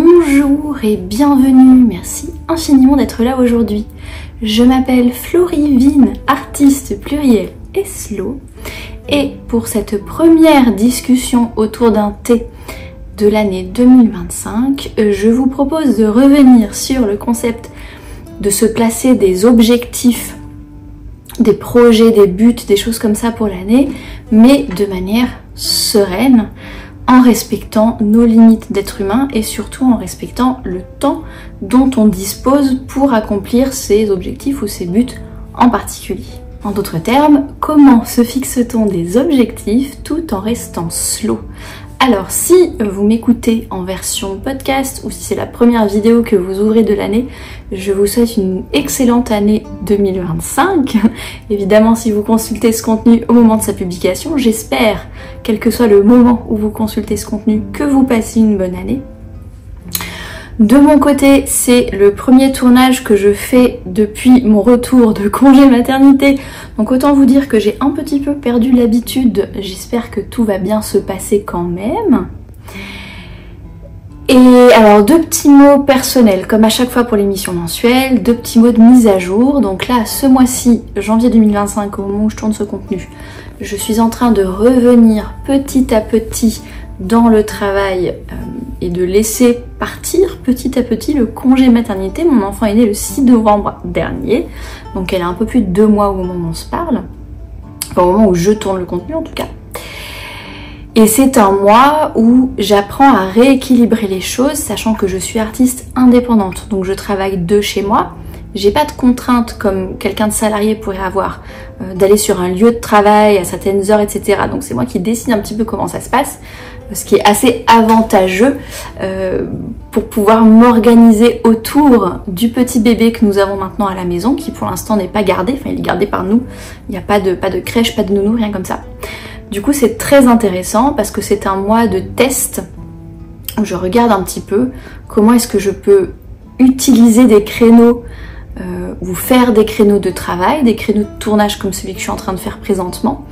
Bonjour et bienvenue, merci infiniment d'être là aujourd'hui. Je m'appelle Florivine, artiste pluriel et slow, et pour cette première discussion autour d'un thé de l'année 2025, je vous propose de revenir sur le concept de se placer des objectifs, des projets, des buts, des choses comme ça pour l'année, mais de manière sereine, en respectant nos limites d'être humain et surtout en respectant le temps dont on dispose pour accomplir ces objectifs ou ces buts en particulier. En d'autres termes, comment se fixe-t-on des objectifs tout en restant slow? Alors si vous m'écoutez en version podcast ou si c'est la première vidéo que vous ouvrez de l'année, je vous souhaite une excellente année 2025. Évidemment, si vous consultez ce contenu au moment de sa publication, j'espère, quel que soit le moment où vous consultez ce contenu, que vous passez une bonne année. De mon côté, c'est le premier tournage que je fais depuis mon retour de congé maternité. Donc autant vous dire que j'ai un petit peu perdu l'habitude. J'espère que tout va bien se passer quand même. Et alors, deux petits mots personnels, comme à chaque fois pour l'émission mensuelle, deux petits mots de mise à jour. Donc là, ce mois-ci, janvier 2025, au moment où je tourne ce contenu, je suis en train de revenir petit à petit dans le travail et de laisser partir petit à petit le congé maternité. Mon enfant est né le 6 novembre dernier, donc elle a un peu plus de 2 mois au moment où on se parle, enfin, au moment où je tourne le contenu en tout cas. Et c'est un mois où j'apprends à rééquilibrer les choses, sachant que je suis artiste indépendante, donc je travaille de chez moi. J'ai pas de contraintes comme quelqu'un de salarié pourrait avoir d'aller sur un lieu de travail à certaines heures, etc. Donc c'est moi qui décide un petit peu comment ça se passe, ce qui est assez avantageux pour pouvoir m'organiser autour du petit bébé que nous avons maintenant à la maison, qui pour l'instant n'est pas gardé, enfin il est gardé par nous, il n'y a pas de crèche, pas de nounou, rien comme ça. Du coup c'est très intéressant parce que c'est un mois de test où je regarde un petit peu comment est-ce que je peux utiliser des créneaux ou faire des créneaux de travail, des créneaux de tournage comme celui que je suis en train de faire présentement,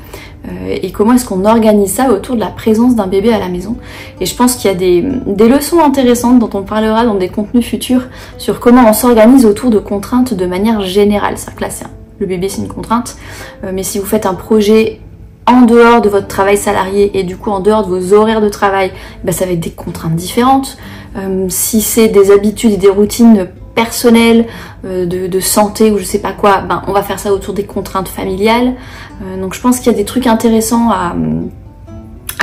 et comment est-ce qu'on organise ça autour de la présence d'un bébé à la maison. Et je pense qu'il y a des leçons intéressantes dont on parlera dans des contenus futurs sur comment on s'organise autour de contraintes de manière générale. C'est-à-dire que là, le bébé c'est une contrainte, mais si vous faites un projet en dehors de votre travail salarié et du coup en dehors de vos horaires de travail, ça va être des contraintes différentes. Si c'est des habitudes et des routines personnelles, de santé ou je sais pas quoi, on va faire ça autour des contraintes familiales. Donc je pense qu'il y a des trucs intéressants à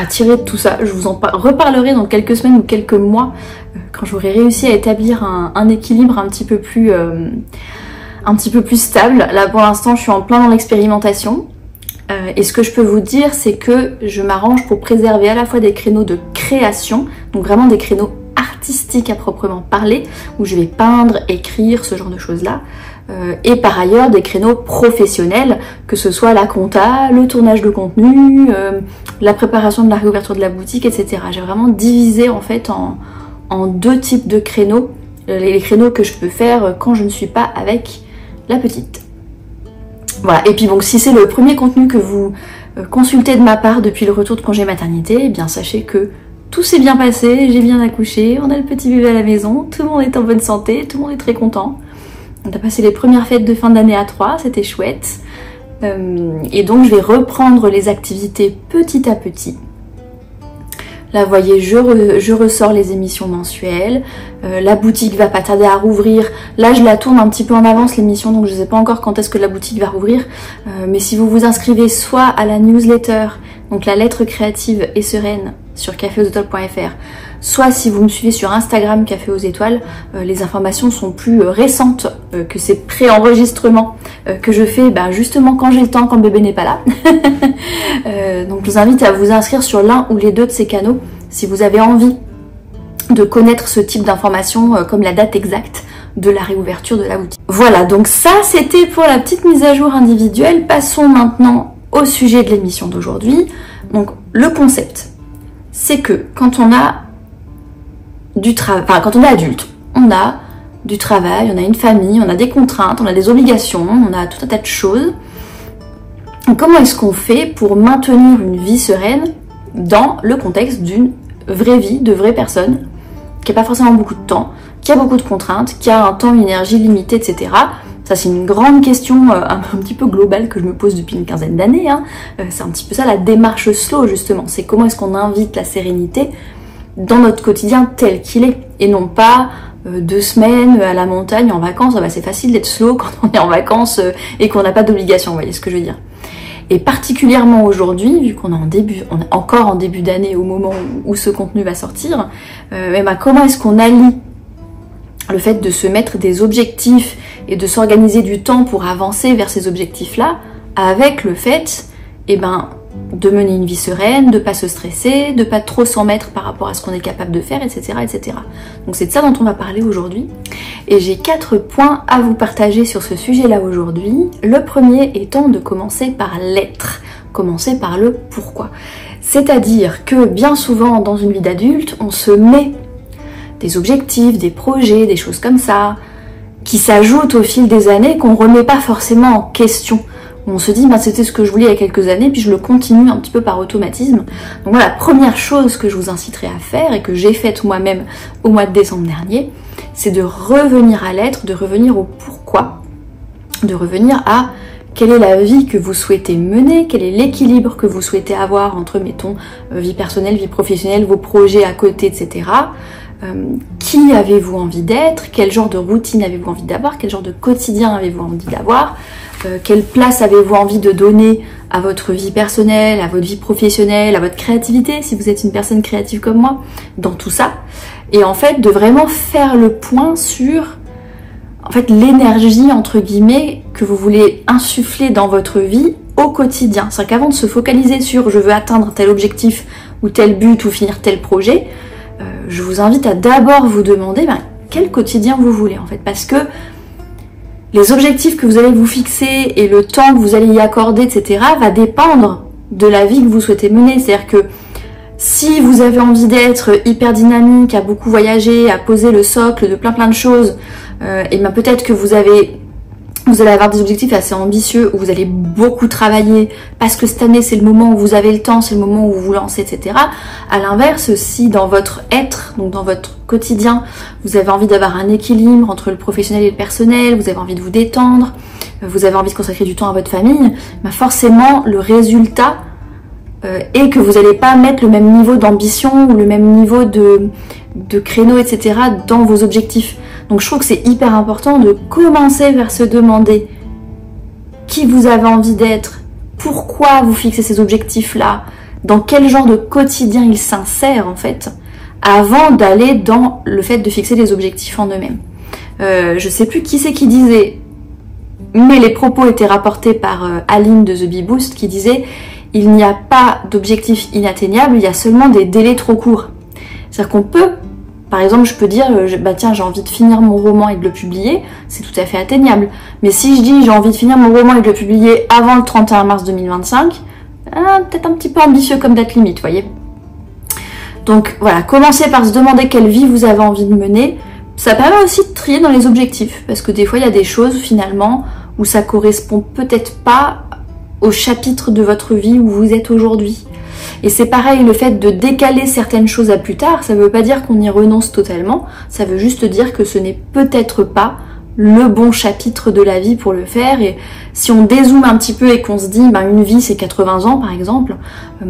tirer de tout ça. Je vous en reparlerai dans quelques semaines ou quelques mois quand j'aurai réussi à établir un équilibre un petit peu plus stable. Là pour l'instant je suis en plein dans l'expérimentation. Et ce que je peux vous dire, c'est que je m'arrange pour préserver à la fois des créneaux de création, donc vraiment des créneaux artistiques à proprement parler, où je vais peindre, écrire, ce genre de choses-là, et par ailleurs des créneaux professionnels, que ce soit la compta, le tournage de contenu, la préparation de la réouverture de la boutique, etc. J'ai vraiment divisé en fait en deux types de créneaux, les créneaux que je peux faire quand je ne suis pas avec la petite. Voilà, et puis bon, si c'est le premier contenu que vous consultez de ma part depuis le retour de congé maternité, eh bien sachez que tout s'est bien passé, j'ai bien accouché, on a le petit bébé à la maison, tout le monde est en bonne santé, tout le monde est très content. On a passé les premières fêtes de fin d'année à 3, c'était chouette. Et donc je vais reprendre les activités petit à petit. Là vous voyez, je ressors les émissions mensuelles, la boutique va pas tarder à rouvrir. Là je la tourne un petit peu en avance l'émission, donc je sais pas encore quand est-ce que la boutique va rouvrir, mais si vous vous inscrivez soit à la newsletter, donc la lettre créative et sereine sur caféauxétoiles.fr, soit si vous me suivez sur Instagram Café aux Étoiles, les informations sont plus récentes que ces pré-enregistrements que je fais justement quand j'ai le temps, quand le bébé n'est pas là. Donc je vous invite à vous inscrire sur l'un ou les deux de ces canaux si vous avez envie de connaître ce type d'informations comme la date exacte de la réouverture de la boutique. Voilà, donc ça c'était pour la petite mise à jour individuelle. Passons maintenant au sujet de l'émission d'aujourd'hui. Donc le concept, c'est que quand on a du travail, quand on est adulte, on a du travail, on a une famille, on a des contraintes, on a des obligations, on a tout un tas de choses. Donc, comment est-ce qu'on fait pour maintenir une vie sereine dans le contexte d'une vraie vie, de vraies personnes qui n'a pas forcément beaucoup de temps, qui a beaucoup de contraintes, qui a un temps, une énergie limitée, etc. Ça, c'est une grande question un petit peu globale que je me pose depuis une quinzaine d'années. C'est un petit peu ça la démarche slow, justement. C'est comment est-ce qu'on invite la sérénité dans notre quotidien tel qu'il est, et non pas 2 semaines à la montagne en vacances. C'est facile d'être slow quand on est en vacances et qu'on n'a pas d'obligation, vous voyez ce que je veux dire. Et particulièrement aujourd'hui, vu qu'on est encore en début d'année au moment où ce contenu va sortir, comment est-ce qu'on allie le fait de se mettre des objectifs et de s'organiser du temps pour avancer vers ces objectifs-là, avec le fait de mener une vie sereine, de pas se stresser, de pas trop s'en mettre par rapport à ce qu'on est capable de faire, etc., etc. Donc c'est de ça dont on va parler aujourd'hui. Et j'ai 4 points à vous partager sur ce sujet-là aujourd'hui. Le premier étant de commencer par l'être, commencer par le pourquoi. C'est-à-dire que bien souvent dans une vie d'adulte, on se met des objectifs, des projets, des choses comme ça, qui s'ajoutent au fil des années, qu'on remet pas forcément en question. On se dit, c'était ce que je voulais il y a quelques années, puis je le continue un petit peu par automatisme. Donc voilà, la première chose que je vous inciterai à faire, et que j'ai faite moi-même au mois de décembre dernier, c'est de revenir à l'être, de revenir au pourquoi, de revenir à quelle est la vie que vous souhaitez mener, quel est l'équilibre que vous souhaitez avoir entre, mettons, vie personnelle, vie professionnelle, vos projets à côté, etc. Qui avez-vous envie d'être, quel genre de routine avez-vous envie d'avoir, quel genre de quotidien avez-vous envie d'avoir, quelle place avez-vous envie de donner à votre vie personnelle, à votre vie professionnelle, à votre créativité, si vous êtes une personne créative comme moi, dans tout ça. Et en fait, de vraiment faire le point sur l'énergie, entre guillemets, que vous voulez insuffler dans votre vie au quotidien. C'est-à-dire qu'avant de se focaliser sur « je veux atteindre tel objectif » ou tel but ou finir tel projet, je vous invite à d'abord vous demander quel quotidien vous voulez, en fait. Parce que les objectifs que vous allez vous fixer et le temps que vous allez y accorder, etc., va dépendre de la vie que vous souhaitez mener. C'est-à-dire que si vous avez envie d'être hyper dynamique, à beaucoup voyager, à poser le socle de plein de choses, peut-être que vous allez avoir des objectifs assez ambitieux, où vous allez beaucoup travailler, parce que cette année c'est le moment où vous avez le temps, c'est le moment où vous vous lancez, etc. À l'inverse, si dans votre être, donc dans votre quotidien, vous avez envie d'avoir un équilibre entre le professionnel et le personnel, vous avez envie de vous détendre, vous avez envie de consacrer du temps à votre famille, forcément le résultat est que vous n'allez pas mettre le même niveau d'ambition ou le même niveau de créneau, etc. dans vos objectifs. Donc je trouve que c'est hyper important de commencer vers se demander qui vous avez envie d'être, pourquoi vous fixez ces objectifs-là, dans quel genre de quotidien ils s'insèrent en fait, avant d'aller dans le fait de fixer des objectifs en eux-mêmes. Je sais plus qui c'est qui disait, mais les propos étaient rapportés par Aline de The Bee Boost qui disait « Il n'y a pas d'objectifs inatteignables, il y a seulement des délais trop courts ». C'est-à-dire qu'on peut, par exemple, je peux dire tiens, j'ai envie de finir mon roman et de le publier, c'est tout à fait atteignable. Mais si je dis j'ai envie de finir mon roman et de le publier avant le 31 mars 2025, peut-être un petit peu ambitieux comme date limite, vous voyez. Donc voilà, commencez par se demander quelle vie vous avez envie de mener. Ça permet aussi de trier dans les objectifs, parce que des fois il y a des choses finalement où ça correspond peut-être pas au chapitre de votre vie où vous êtes aujourd'hui. Et c'est pareil, le fait de décaler certaines choses à plus tard, ça ne veut pas dire qu'on y renonce totalement, ça veut juste dire que ce n'est peut-être pas le bon chapitre de la vie pour le faire. Et si on dézoome un petit peu et qu'on se dit une vie c'est 80 ans par exemple,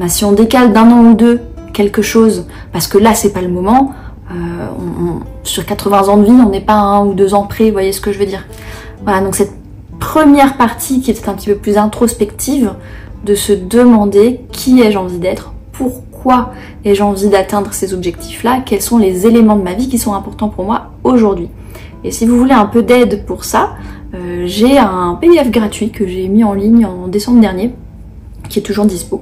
si on décale d'1 an ou 2 quelque chose, parce que là c'est pas le moment, sur 80 ans de vie on n'est pas à 1 ou 2 ans près, vous voyez ce que je veux dire. Voilà, donc cette première partie qui est un petit peu plus introspective, de se demander qui ai-je envie d'être, pourquoi ai-je envie d'atteindre ces objectifs-là, quels sont les éléments de ma vie qui sont importants pour moi aujourd'hui. Et si vous voulez un peu d'aide pour ça, j'ai un PDF gratuit que j'ai mis en ligne en décembre dernier, qui est toujours dispo,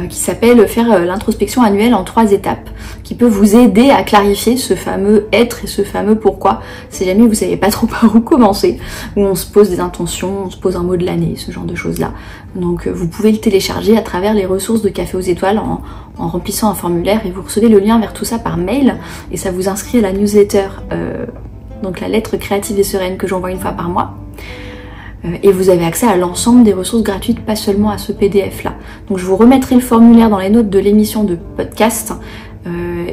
qui s'appelle Faire l'introspection annuelle en 3 étapes, qui peut vous aider à clarifier ce fameux être et ce fameux pourquoi, si jamais vous savez pas trop par où commencer, où on se pose des intentions, on se pose un mot de l'année, ce genre de choses-là. Donc vous pouvez le télécharger à travers les ressources de Café aux Étoiles en remplissant un formulaire, et vous recevez le lien vers tout ça par mail, et ça vous inscrit à la newsletter, donc la lettre créative et sereine que j'envoie une fois par mois. Et vous avez accès à l'ensemble des ressources gratuites, pas seulement à ce PDF là. Donc je vous remettrai le formulaire dans les notes de l'émission de podcast,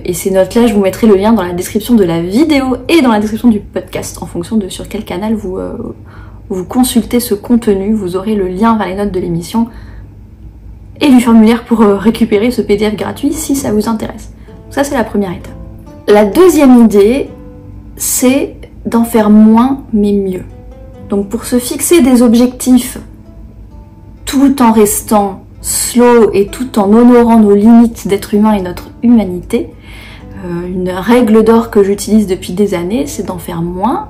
Et ces notes-là, je vous mettrai le lien dans la description de la vidéo et dans la description du podcast, en fonction de sur quel canal vous consultez ce contenu. Vous aurez le lien vers les notes de l'émission et du formulaire pour récupérer ce PDF gratuit si ça vous intéresse. Ça, c'est la première étape. La deuxième idée, c'est d'en faire moins mais mieux. Donc pour se fixer des objectifs tout en restant slow et tout en honorant nos limites d'être humain et notre humanité, une règle d'or que j'utilise depuis des années, c'est d'en faire moins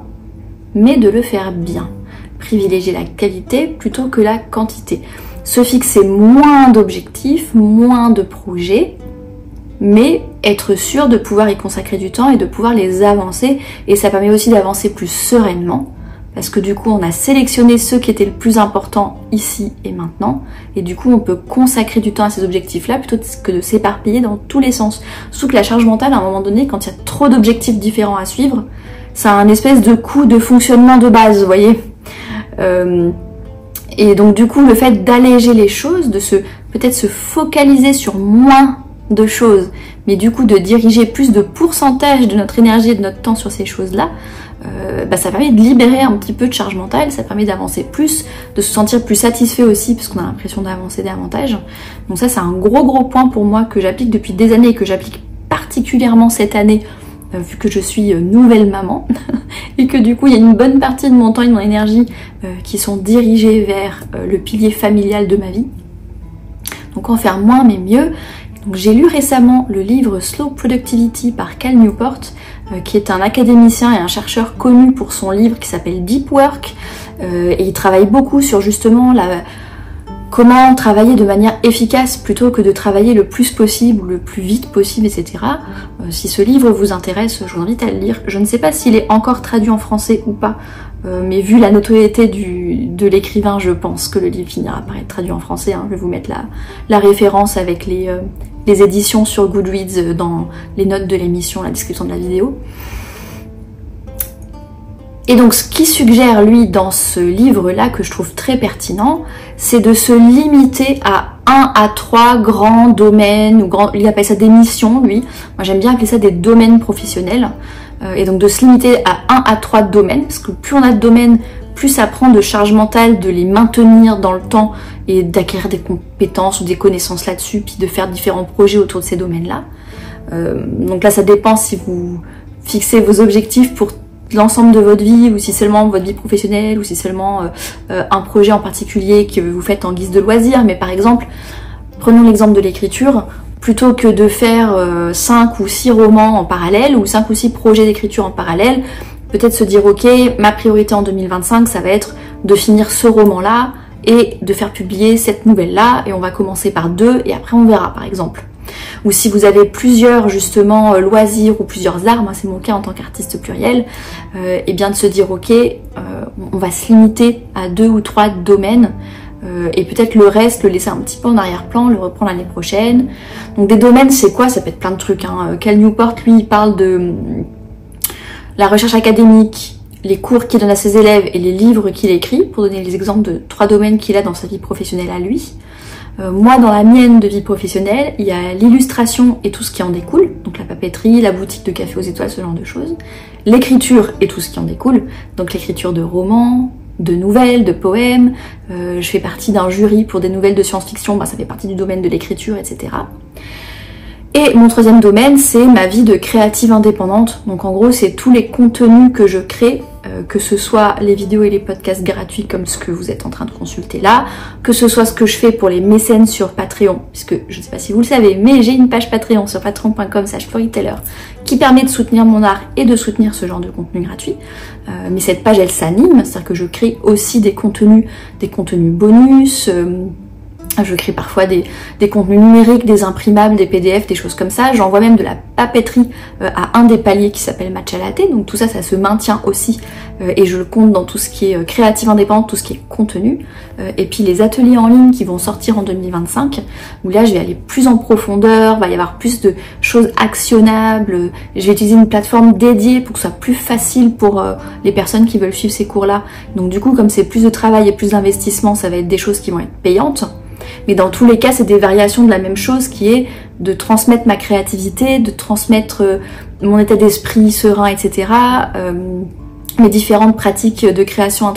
mais de le faire bien. Privilégier la qualité plutôt que la quantité. Se fixer moins d'objectifs, moins de projets, mais être sûr de pouvoir y consacrer du temps et de pouvoir les avancer. Et ça permet aussi d'avancer plus sereinement, parce que du coup on a sélectionné ceux qui étaient le plus important ici et maintenant, et du coup on peut consacrer du temps à ces objectifs-là plutôt que de s'éparpiller dans tous les sens. Surtout que la charge mentale, à un moment donné, quand il y a trop d'objectifs différents à suivre, ça a un espèce de coût de fonctionnement de base, vous voyez. Et donc du coup le fait d'alléger les choses, de peut-être se focaliser sur moins de choses, mais du coup de diriger plus de pourcentage de notre énergie et de notre temps sur ces choses-là, ça permet de libérer un petit peu de charge mentale, ça permet d'avancer plus, de se sentir plus satisfait aussi parce qu'on a l'impression d'avancer davantage. Donc ça c'est un gros point pour moi que j'applique depuis des années et que j'applique particulièrement cette année vu que je suis nouvelle maman et que du coup il y a une bonne partie de mon temps et de mon énergie qui sont dirigées vers le pilier familial de ma vie. Donc en faire moins mais mieux. Donc j'ai lu récemment le livre Slow Productivity par Cal Newport, qui est un académicien et un chercheur connu pour son livre qui s'appelle Deep Work, et il travaille beaucoup sur justement comment travailler de manière efficace plutôt que de travailler le plus possible ou le plus vite possible, etc. Si ce livre vous intéresse, je vous invite à le lire. Je ne sais pas s'il est encore traduit en français ou pas, mais vu la notoriété de l'écrivain, je pense que le livre finira par être traduit en français. Je vais vous mettre la référence avec les éditions sur Goodreads dans les notes de l'émission, la description de la vidéo. Et donc ce qu'il suggère lui dans ce livre-là, que je trouve très pertinent, c'est de se limiter à 1 à 3 grands domaines, il appelle ça des missions lui, moi j'aime bien appeler ça des domaines professionnels, et donc de se limiter à 1 à 3 domaines, parce que plus on a de domaines, plus ça prend de charge mentale de les maintenir dans le temps et d'acquérir des compétences ou des connaissances là-dessus, puis de faire différents projets autour de ces domaines-là. Donc là ça dépend si vous fixez vos objectifs pour l'ensemble de votre vie, ou si seulement votre vie professionnelle, ou si seulement un projet en particulier que vous faites en guise de loisir. Mais par exemple, prenons l'exemple de l'écriture, plutôt que de faire 5 ou 6 romans en parallèle, ou 5 ou 6 projets d'écriture en parallèle, peut-être se dire ok, ma priorité en 2025 ça va être de finir ce roman-là et de faire publier cette nouvelle-là, et on va commencer par 2 et après on verra par exemple. Ou si vous avez plusieurs justement loisirs ou plusieurs arts, moi c'est mon cas en tant qu'artiste pluriel, et bien de se dire ok, on va se limiter à 2 ou 3 domaines, et peut-être le reste le laisser un petit peu en arrière-plan, le reprendre l'année prochaine. Donc des domaines c'est quoi? Ça peut être plein de trucs. Cal Newport lui il parle de la recherche académique, les cours qu'il donne à ses élèves et les livres qu'il écrit, pour donner les exemples de 3 domaines qu'il a dans sa vie professionnelle à lui. Moi, dans la mienne de vie professionnelle, il y a l'illustration et tout ce qui en découle, donc la papeterie, la boutique de café aux étoiles, ce genre de choses, l'écriture et tout ce qui en découle, donc l'écriture de romans, de nouvelles, de poèmes, je fais partie d'un jury pour des nouvelles de science-fiction, ça fait partie du domaine de l'écriture, etc. Et mon troisième domaine, c'est ma vie de créative indépendante. Donc en gros, c'est tous les contenus que je crée, que ce soit les vidéos et les podcasts gratuits comme ce que vous êtes en train de consulter là, que ce soit ce que je fais pour les mécènes sur Patreon, puisque je ne sais pas si vous le savez, mais j'ai une page Patreon sur patreon.com/storyteller qui permet de soutenir mon art et de soutenir ce genre de contenu gratuit. Mais cette page, elle s'anime, c'est-à-dire que je crée aussi des contenus bonus. Je crée parfois des contenus numériques, des imprimables, des PDF, des choses comme ça. J'envoie même de la papeterie à un des paliers qui s'appelle Matcha Latte. Donc tout ça, ça se maintient aussi. Et je le compte dans tout ce qui est créative indépendante, tout ce qui est contenu. Et puis les ateliers en ligne qui vont sortir en 2025, où là je vais aller plus en profondeur, il va y avoir plus de choses actionnables. Je vais utiliser une plateforme dédiée pour que ce soit plus facile pour les personnes qui veulent suivre ces cours-là. Donc du coup, comme c'est plus de travail et plus d'investissement, ça va être des choses qui vont être payantes. Mais dans tous les cas, c'est des variations de la même chose qui est de transmettre ma créativité, de transmettre mon état d'esprit serein, etc. Mes différentes pratiques de création,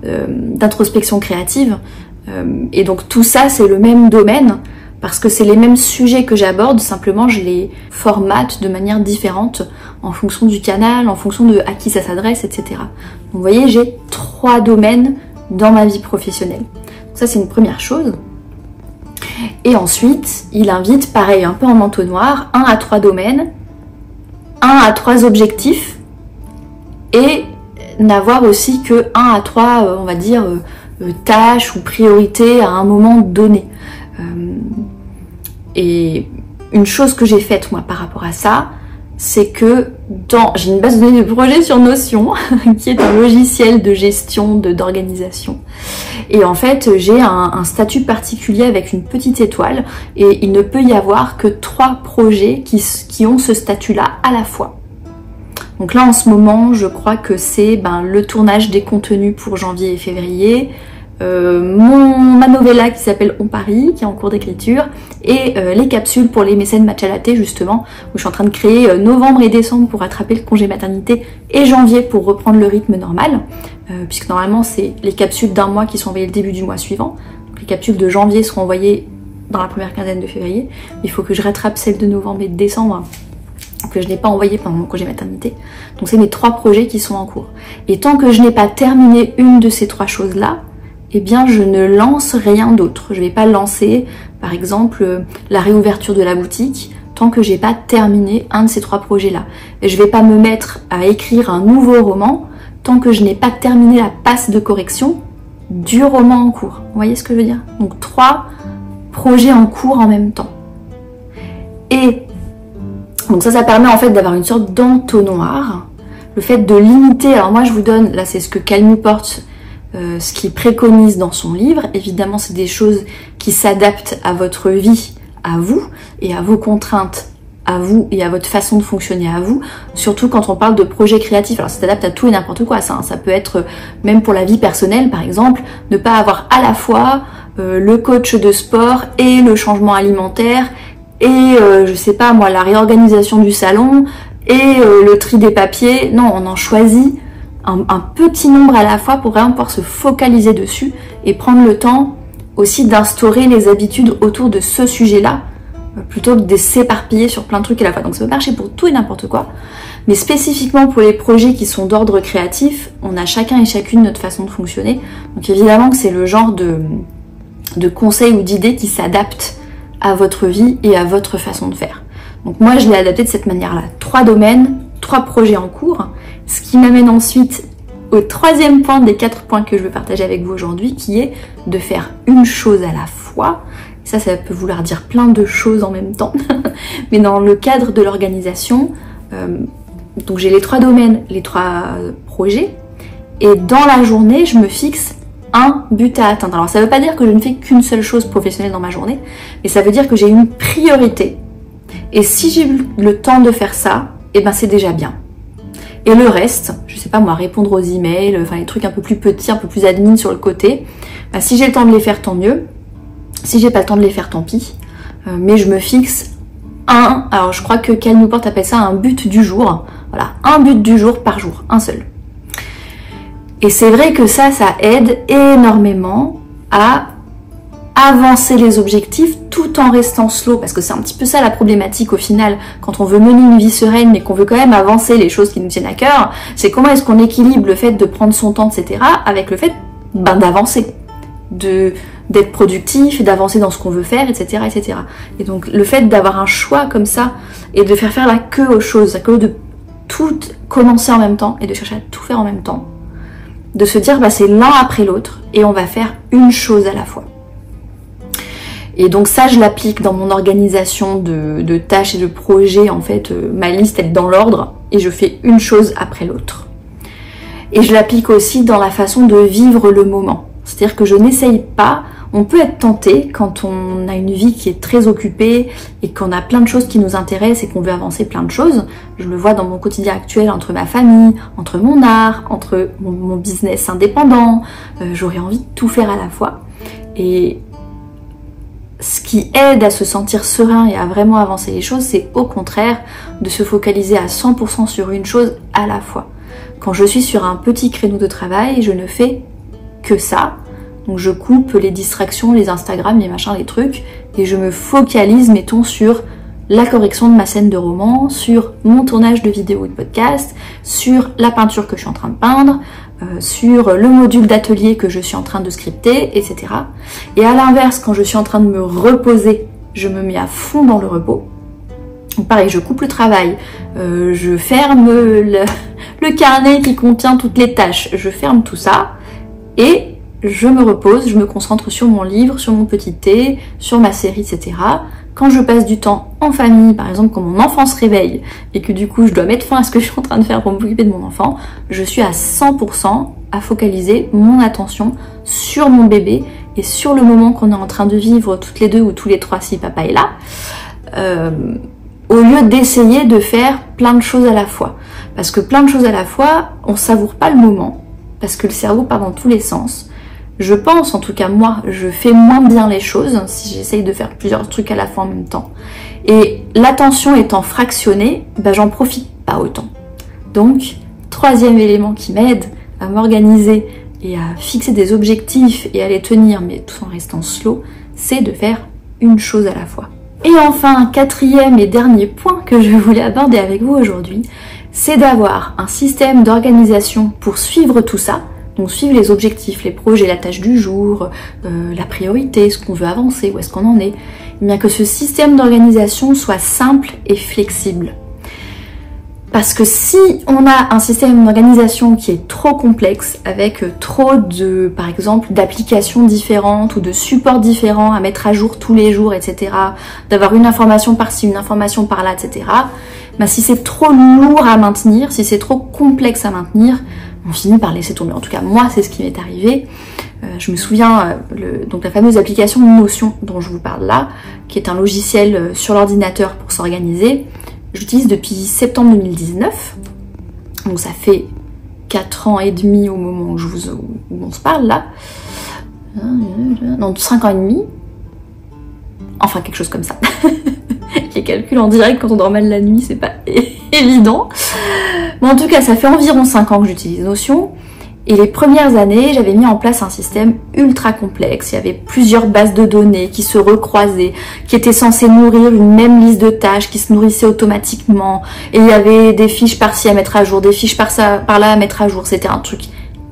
d'introspection créative. Et donc tout ça, c'est le même domaine, parce que c'est les mêmes sujets que j'aborde, simplement je les formate de manière différente en fonction du canal, en fonction de à qui ça s'adresse, etc. Donc vous voyez, j'ai 3 domaines dans ma vie professionnelle. Donc ça, c'est une première chose. Et ensuite, il invite, pareil, un peu en entonnoir, 1 à 3 domaines, 1 à 3 objectifs, et n'avoir aussi que 1 à 3, on va dire, tâches ou priorités à un moment donné. Et une chose que j'ai faite moi par rapport à ça, c'est que j'ai une base de données de projet sur Notion, qui est un logiciel de gestion, d'organisation. Et en fait, j'ai un statut particulier avec une petite étoile, et il ne peut y avoir que 3 projets qui ont ce statut-là à la fois. Donc là, en ce moment, je crois que c'est le tournage des contenus pour janvier et février, ma novella qui s'appelle On Paris, qui est en cours d'écriture, et les capsules pour les mécènes matcha latte, justement, où je suis en train de créer novembre et décembre pour rattraper le congé maternité, et janvier pour reprendre le rythme normal, puisque normalement c'est les capsules d'un mois qui sont envoyées le début du mois suivant. Donc les capsules de janvier seront envoyées dans la première quinzaine de février. Il faut que je rattrape celles de novembre et de décembre que je n'ai pas envoyé pendant mon congé maternité. Donc c'est mes 3 projets qui sont en cours. Et tant que je n'ai pas terminé une de ces 3 choses-là, eh bien je ne lance rien d'autre. Je ne vais pas lancer, par exemple, la réouverture de la boutique tant que j'ai pas terminé un de ces 3 projets-là. Et je ne vais pas me mettre à écrire un nouveau roman tant que je n'ai pas terminé la passe de correction du roman en cours. Vous voyez ce que je veux dire? Donc 3 projets en cours en même temps. Et donc ça permet en fait d'avoir une sorte d'entonnoir. Le fait de limiter, alors moi je vous donne, là c'est ce que Cal Newport, ce qu'il préconise dans son livre. Évidemment, c'est des choses qui s'adaptent à votre vie, à vous, et à vos contraintes, à vous, et à votre façon de fonctionner à vous. Surtout quand on parle de projets créatifs. Alors, ça s'adapte à tout et n'importe quoi, ça. Ça peut être, même pour la vie personnelle, par exemple, ne pas avoir à la fois le coach de sport et le changement alimentaire, et je sais pas moi, la réorganisation du salon, et le tri des papiers. Non, on en choisit un petit nombre à la fois pour vraiment pouvoir se focaliser dessus et prendre le temps aussi d'instaurer les habitudes autour de ce sujet-là plutôt que de s'éparpiller sur plein de trucs à la fois. Donc ça peut marcher pour tout et n'importe quoi, mais spécifiquement pour les projets qui sont d'ordre créatif, on a chacun et chacune notre façon de fonctionner. Donc évidemment que c'est le genre de conseils ou d'idées qui s'adaptent à votre vie et à votre façon de faire. Donc moi je l'ai adapté de cette manière-là. 3 domaines, 3 projets en cours, ce qui m'amène ensuite au 3e point des 4 points que je veux partager avec vous aujourd'hui, qui est de faire une chose à la fois. Ça peut vouloir dire plein de choses en même temps, mais dans le cadre de l'organisation, donc j'ai les 3 domaines, les 3 projets, et dans la journée, je me fixe un but à atteindre. Alors ça veut pas dire que je ne fais qu'une seule chose professionnelle dans ma journée, mais ça veut dire que j'ai une priorité. Et si j'ai eu le temps de faire ça, eh ben c'est déjà bien. Et le reste, je sais pas moi, répondre aux emails, enfin les trucs un peu plus petits, un peu plus admin sur le côté, bah, si j'ai le temps de les faire, tant mieux. Si j'ai pas le temps de les faire, tant pis. Mais je me fixe alors je crois que Cal Newport appelle ça un but du jour. Voilà, un but du jour par jour, un seul. Et c'est vrai que ça aide énormément à avancer les objectifs tout en restant slow, parce que c'est un petit peu ça la problématique au final quand on veut mener une vie sereine mais qu'on veut quand même avancer les choses qui nous tiennent à cœur. C'est comment est-ce qu'on équilibre le fait de prendre son temps, etc. avec le fait d'avancer, d'être productif, d'avancer dans ce qu'on veut faire, etc., etc. Et donc le fait d'avoir un choix comme ça et de faire la queue aux choses, que de tout commencer en même temps et de chercher à tout faire en même temps, de se dire bah c'est l'un après l'autre et on va faire une chose à la fois. Et donc ça, je l'applique dans mon organisation de tâches et de projets. En fait, ma liste est dans l'ordre et je fais une chose après l'autre. Et je l'applique aussi dans la façon de vivre le moment. C'est-à-dire que je n'essaye pas, on peut être tenté quand on a une vie qui est très occupée et qu'on a plein de choses qui nous intéressent et qu'on veut avancer plein de choses. Je le vois dans mon quotidien actuel entre ma famille, entre mon art, entre mon business indépendant. J'aurais envie de tout faire à la fois. Et ce qui aide à se sentir serein et à vraiment avancer les choses, c'est au contraire de se focaliser à 100% sur une chose à la fois. Quand je suis sur un petit créneau de travail, je ne fais que ça. Donc je coupe les distractions, les Instagram, les machins, les trucs, et je me focalise, mettons, sur la correction de ma scène de roman, sur mon tournage de vidéo et de podcast, sur la peinture que je suis en train de peindre, sur le module d'atelier que je suis en train de scripter, etc. Et à l'inverse, quand je suis en train de me reposer, je me mets à fond dans le repos. Donc pareil, je coupe le travail, je ferme le carnet qui contient toutes les tâches, je ferme tout ça, et je me repose, je me concentre sur mon livre, sur mon petit thé, sur ma série, etc. Quand je passe du temps en famille, par exemple quand mon enfant se réveille et que du coup je dois mettre fin à ce que je suis en train de faire pour m'occuper de mon enfant, je suis à 100% à focaliser mon attention sur mon bébé et sur le moment qu'on est en train de vivre toutes les deux ou tous les trois si papa est là, au lieu d'essayer de faire plein de choses à la fois. Parce que plein de choses à la fois, on savoure pas le moment, parce que le cerveau part dans tous les sens. Je pense, en tout cas moi, je fais moins bien les choses si j'essaye de faire plusieurs trucs à la fois en même temps. Et l'attention étant fractionnée, j'en profite pas autant. Donc, troisième élément qui m'aide à m'organiser et à fixer des objectifs et à les tenir, mais tout en restant slow, c'est de faire une chose à la fois. Et enfin, quatrième et dernier point que je voulais aborder avec vous aujourd'hui, c'est d'avoir un système d'organisation pour suivre tout ça. Donc suivre les objectifs, les projets, la tâche du jour, la priorité, ce qu'on veut avancer, où est-ce qu'on en est. Bien que ce système d'organisation soit simple et flexible. Parce que si on a un système d'organisation qui est trop complexe, avec trop de, par exemple, d'applications différentes ou de supports différents à mettre à jour tous les jours, etc., d'avoir une information par-ci, une information par-là, etc., si c'est trop lourd à maintenir, si c'est trop complexe à maintenir, on finit par laisser tomber. En tout cas, moi, c'est ce qui m'est arrivé. Je me souviens, donc la fameuse application Notion dont je vous parle là, qui est un logiciel sur l'ordinateur pour s'organiser, j'utilise depuis septembre 2019. Donc ça fait 4 ans et demi au moment où on se parle là. Non, 5 ans et demi. Enfin, quelque chose comme ça. Les calculs en direct quand on dort mal la nuit, c'est pas évident. Mais en tout cas, ça fait environ 5 ans que j'utilise Notion. Et les premières années, j'avais mis en place un système ultra complexe. Il y avait plusieurs bases de données qui se recroisaient, qui étaient censées nourrir une même liste de tâches, qui se nourrissaient automatiquement. Et il y avait des fiches par-ci à mettre à jour, des fiches par-là à mettre à jour. C'était un truc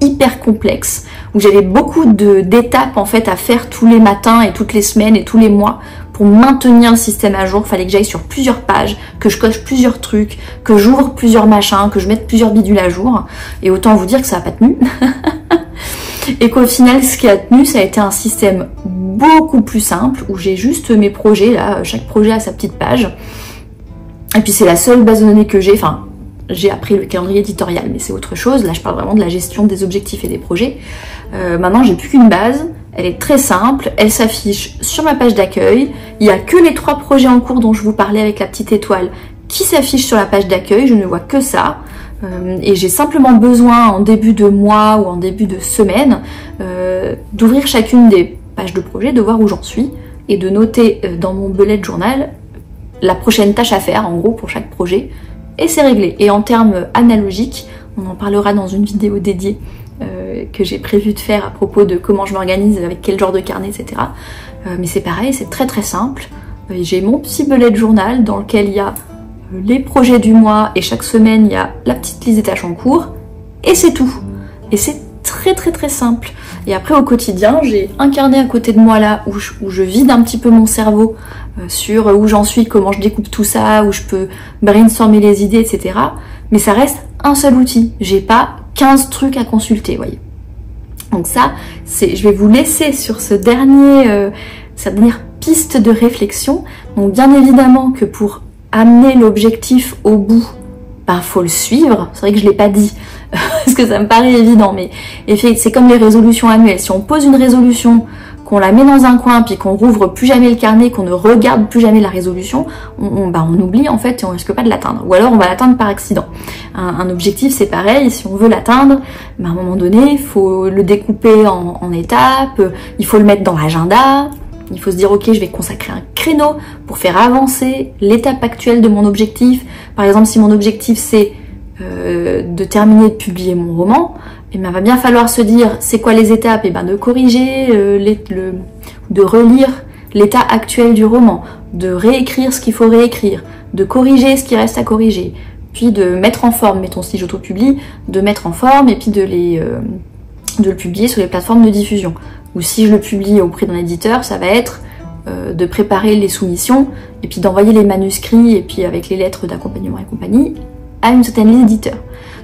hyper complexe, où j'avais beaucoup d'étapes en fait à faire tous les matins et toutes les semaines et tous les mois pour maintenir le système à jour. Il fallait que j'aille sur plusieurs pages, que je coche plusieurs trucs, que j'ouvre plusieurs machins, que je mette plusieurs bidules à jour. Et autant vous dire que ça n'a pas tenu. Et qu'au final, ce qui a tenu, ça a été un système beaucoup plus simple, où j'ai juste mes projets, là, chaque projet a sa petite page. Et puis c'est la seule base de données que j'ai, enfin, j'ai appris le calendrier éditorial, mais c'est autre chose. Là, je parle vraiment de la gestion des objectifs et des projets. Maintenant, j'ai plus qu'une base. Elle est très simple. Elle s'affiche sur ma page d'accueil. Il n'y a que les 3 projets en cours dont je vous parlais avec la petite étoile qui s'affichent sur la page d'accueil. Je ne vois que ça. Et j'ai simplement besoin, en début de mois ou en début de semaine, d'ouvrir chacune des pages de projet, de voir où j'en suis et de noter dans mon bullet journal la prochaine tâche à faire, en gros, pour chaque projet. Et c'est réglé. Et en termes analogiques, on en parlera dans une vidéo dédiée que j'ai prévu de faire à propos de comment je m'organise, avec quel genre de carnet, etc. Mais c'est pareil, c'est très très simple. J'ai mon petit bullet journal dans lequel il y a les projets du mois et chaque semaine il y a la petite liste des tâches en cours et c'est tout. Et c'est très très très simple. Et après au quotidien, j'ai un carnet à côté de moi là où je vide un petit peu mon cerveau sur où j'en suis, comment je découpe tout ça, où je peux brainstormer les idées, etc. Mais ça reste un seul outil. J'ai pas 15 trucs à consulter, voyez. Donc ça, je vais vous laisser sur cette dernière piste de réflexion. Donc bien évidemment que pour amener l'objectif au bout, faut le suivre. C'est vrai que je l'ai pas dit parce que ça me paraît évident, mais c'est comme les résolutions annuelles. Si on pose une résolution, qu'on la met dans un coin, puis qu'on rouvre plus jamais le carnet, qu'on ne regarde plus jamais la résolution, on oublie en fait et on risque pas de l'atteindre. Ou alors on va l'atteindre par accident. Un objectif c'est pareil, si on veut l'atteindre, à un moment donné, il faut le découper en étapes, il faut le mettre dans l'agenda, Il faut se dire ok, je vais consacrer un créneau pour faire avancer l'étape actuelle de mon objectif. Par exemple, si mon objectif c'est de terminer de publier mon roman, et bien va bien falloir se dire c'est quoi les étapes, et ben de corriger, de relire l'état actuel du roman, de réécrire ce qu'il faut réécrire, de corriger ce qui reste à corriger, puis de mettre en forme, mettons si j'auto-publie, de mettre en forme et puis de le publier sur les plateformes de diffusion. Ou si je le publie auprès d'un éditeur, ça va être de préparer les soumissions et puis d'envoyer les manuscrits et puis avec les lettres d'accompagnement et compagnie à une certaine liste d'éditeurs.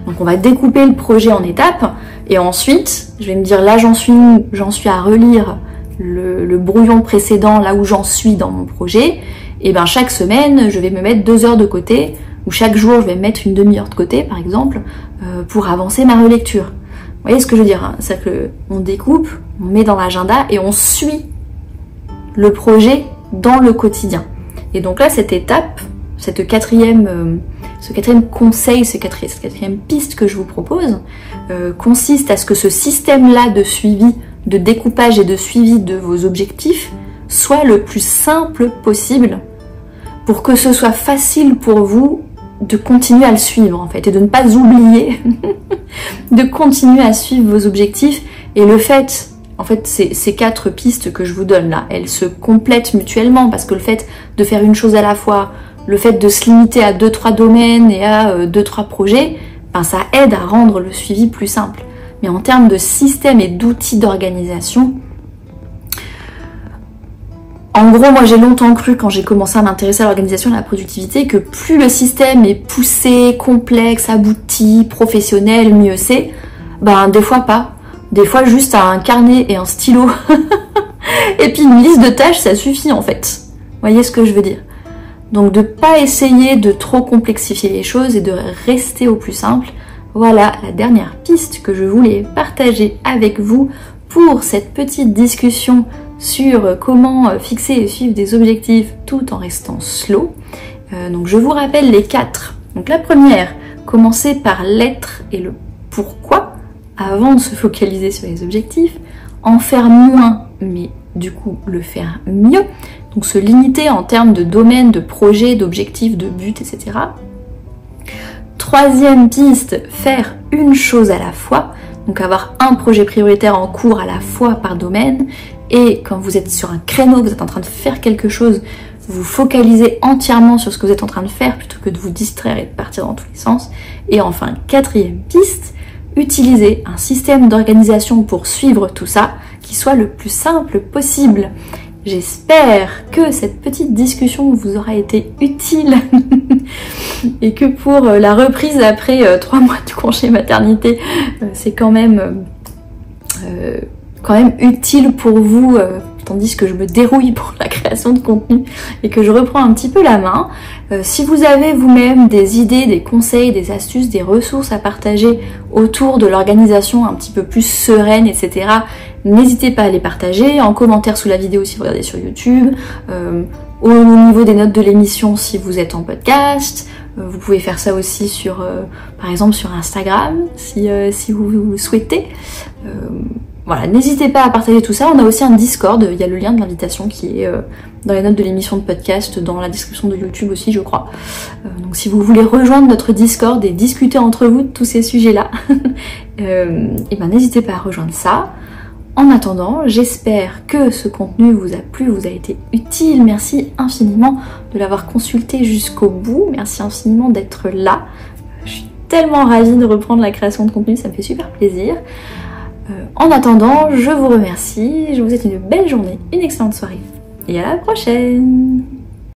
Donc on va découper le projet en étapes et ensuite je vais me dire là j'en suis où, j'en suis à relire le brouillon précédent là où j'en suis dans mon projet, et ben chaque semaine je vais me mettre 2 heures de côté ou chaque jour je vais me mettre une demi-heure de côté par exemple pour avancer ma relecture. Vous voyez ce que je veux dire, hein? C'est-à-dire qu'on découpe, on met dans l'agenda et on suit le projet dans le quotidien. Et donc là cette étape, ce quatrième conseil, cette quatrième piste que je vous propose consiste à ce que ce système-là de suivi, de découpage et de suivi de vos objectifs soit le plus simple possible pour que ce soit facile pour vous de continuer à le suivre en fait et de ne pas oublier de continuer à suivre vos objectifs. Et le fait, en fait, ces 4 pistes que je vous donne là, elles se complètent mutuellement parce que le fait de faire une chose à la fois, le fait de se limiter à 2-3 domaines et à 2-3 projets, ben ça aide à rendre le suivi plus simple. Mais en termes de système et d'outils d'organisation, en gros, moi j'ai longtemps cru quand j'ai commencé à m'intéresser à l'organisation et à la productivité que plus le système est poussé, complexe, abouti, professionnel, mieux c'est. Ben des fois pas. Des fois juste un carnet et un stylo et puis une liste de tâches ça suffit en fait. Vous voyez ce que je veux dire? Donc de pas essayer de trop complexifier les choses et de rester au plus simple. Voilà la dernière piste que je voulais partager avec vous pour cette petite discussion sur comment fixer et suivre des objectifs tout en restant slow. Donc je vous rappelle les 4. Donc la première, commencer par l'être et le pourquoi avant de se focaliser sur les objectifs, en faire moins mais du coup le faire mieux, donc se limiter en termes de domaine, de projet, d'objectifs, de buts, etc. Troisième piste, faire une chose à la fois, donc avoir un projet prioritaire en cours à la fois par domaine, et quand vous êtes sur un créneau, vous êtes en train de faire quelque chose, vous focalisez entièrement sur ce que vous êtes en train de faire plutôt que de vous distraire et de partir dans tous les sens. Et enfin, quatrième piste, utiliser un système d'organisation pour suivre tout ça qui soit le plus simple possible. J'espère que cette petite discussion vous aura été utile et que pour la reprise après 3 mois de congé maternité, c'est quand même utile pour vous, tandis que je me dérouille pour la création de contenu et que je reprends un petit peu la main. Si vous avez vous-même des idées, des conseils, des astuces, des ressources à partager autour de l'organisation un petit peu plus sereine, etc., n'hésitez pas à les partager en commentaire sous la vidéo si vous regardez sur YouTube, au niveau des notes de l'émission si vous êtes en podcast. Vous pouvez faire ça aussi sur, par exemple sur Instagram si vous le souhaitez. Voilà, n'hésitez pas à partager tout ça. On a aussi un Discord, il y a le lien de l'invitation qui est dans les notes de l'émission de podcast, dans la description de YouTube aussi je crois. Donc si vous voulez rejoindre notre Discord et discuter entre vous de tous ces sujets-là, et ben n'hésitez pas à rejoindre ça. En attendant, j'espère que ce contenu vous a plu, vous a été utile. Merci infiniment de l'avoir consulté jusqu'au bout. Merci infiniment d'être là. Je suis tellement ravie de reprendre la création de contenu, ça me fait super plaisir. En attendant, je vous remercie, je vous souhaite une belle journée, une excellente soirée et à la prochaine!